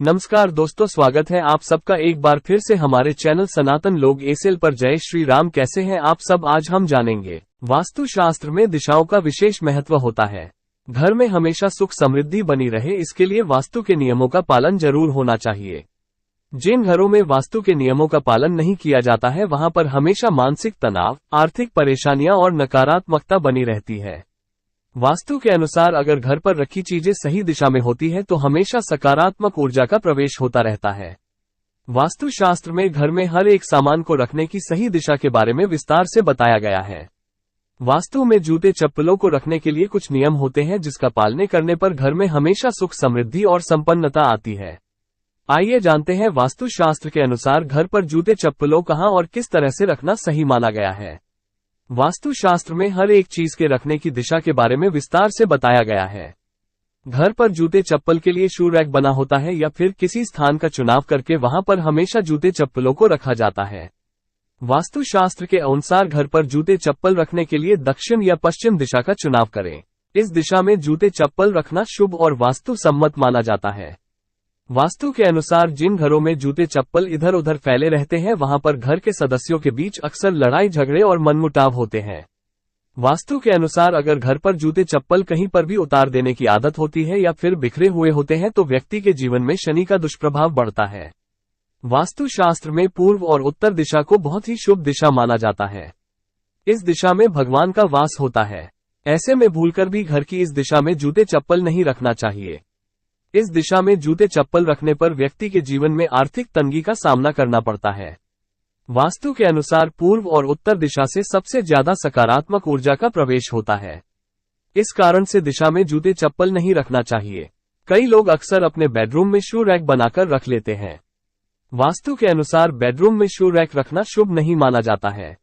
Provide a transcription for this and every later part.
नमस्कार दोस्तों, स्वागत है आप सबका एक बार फिर से हमारे चैनल सनातन लोग एसेल पर। जय श्री राम। कैसे हैं आप सब? आज हम जानेंगे वास्तु शास्त्र में दिशाओं का विशेष महत्व होता है। घर में हमेशा सुख समृद्धि बनी रहे, इसके लिए वास्तु के नियमों का पालन जरूर होना चाहिए। जिन घरों में वास्तु के नियमों का पालन नहीं किया जाता है, वहां पर हमेशा मानसिक तनाव, आर्थिक परेशानियां और नकारात्मकता बनी रहती है। वास्तु के अनुसार अगर घर पर रखी चीजें सही दिशा में होती है तो हमेशा सकारात्मक ऊर्जा का प्रवेश होता रहता है। वास्तु शास्त्र में घर में हर एक सामान को रखने की सही दिशा के बारे में विस्तार से बताया गया है। वास्तु में जूते चप्पलों को रखने के लिए कुछ नियम होते हैं, जिसका पालन करने पर घर में हमेशा सुख समृद्धि और संपन्नता आती है। आइए जानते हैं वास्तु शास्त्र के अनुसार घर पर जूते चप्पलों कहां और किस तरह से रखना सही माना गया है। वास्तु शास्त्र में हर एक चीज के रखने की दिशा के बारे में विस्तार से बताया गया है। घर पर जूते चप्पल के लिए शू रैक बना होता है या फिर किसी स्थान का चुनाव करके वहां पर हमेशा जूते चप्पलों को रखा जाता है। वास्तु शास्त्र के अनुसार घर पर जूते चप्पल रखने के लिए दक्षिण या पश्चिम दिशा का चुनाव करें। इस दिशा में जूते चप्पल रखना शुभ और वास्तु सम्मत माना जाता है। वास्तु के अनुसार जिन घरों में जूते चप्पल इधर उधर फैले रहते हैं, वहां पर घर के सदस्यों के बीच अक्सर लड़ाई झगड़े और मनमुटाव होते हैं। वास्तु के अनुसार अगर घर पर जूते चप्पल कहीं पर भी उतार देने की आदत होती है या फिर बिखरे हुए होते हैं तो व्यक्ति के जीवन में शनि का दुष्प्रभाव बढ़ता है। वास्तु शास्त्र में पूर्व और उत्तर दिशा को बहुत ही शुभ दिशा माना जाता है। इस दिशा में भगवान का वास होता है। ऐसे में भूलकर भी घर की इस दिशा में जूते चप्पल नहीं रखना चाहिए। इस दिशा में जूते चप्पल रखने पर व्यक्ति के जीवन में आर्थिक तंगी का सामना करना पड़ता है। वास्तु के अनुसार पूर्व और उत्तर दिशा से सबसे ज्यादा सकारात्मक ऊर्जा का प्रवेश होता है। इस कारण से दिशा में जूते चप्पल नहीं रखना चाहिए। कई लोग अक्सर अपने बेडरूम में शू रैक बनाकर रख लेते हैं। वास्तु के अनुसार बेडरूम में शू रैक रखना शुभ नहीं माना जाता है।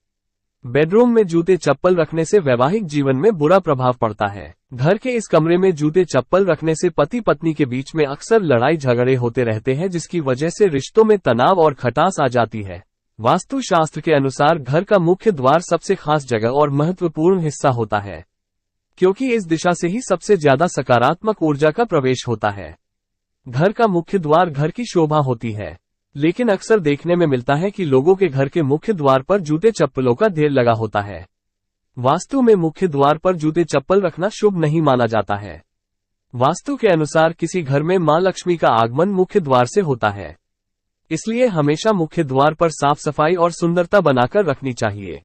बेडरूम में जूते चप्पल रखने से वैवाहिक जीवन में बुरा प्रभाव पड़ता है। घर के इस कमरे में जूते चप्पल रखने से पति पत्नी के बीच में अक्सर लड़ाई झगड़े होते रहते हैं, जिसकी वजह से रिश्तों में तनाव और खटास आ जाती है। वास्तु शास्त्र के अनुसार घर का मुख्य द्वार सबसे खास जगह और महत्वपूर्ण हिस्सा होता है, क्योंकि इस दिशा से ही सबसे ज्यादा सकारात्मक ऊर्जा का प्रवेश होता है। घर का मुख्य द्वार घर की शोभा होती है, लेकिन अक्सर देखने में मिलता है कि लोगों के घर के मुख्य द्वार पर जूते चप्पलों का ढेर लगा होता है। वास्तु में मुख्य द्वार पर जूते चप्पल रखना शुभ नहीं माना जाता है। वास्तु के अनुसार किसी घर में मां लक्ष्मी का आगमन मुख्य द्वार से होता है, इसलिए हमेशा मुख्य द्वार पर साफ सफाई और सुंदरता बनाकर रखनी चाहिए।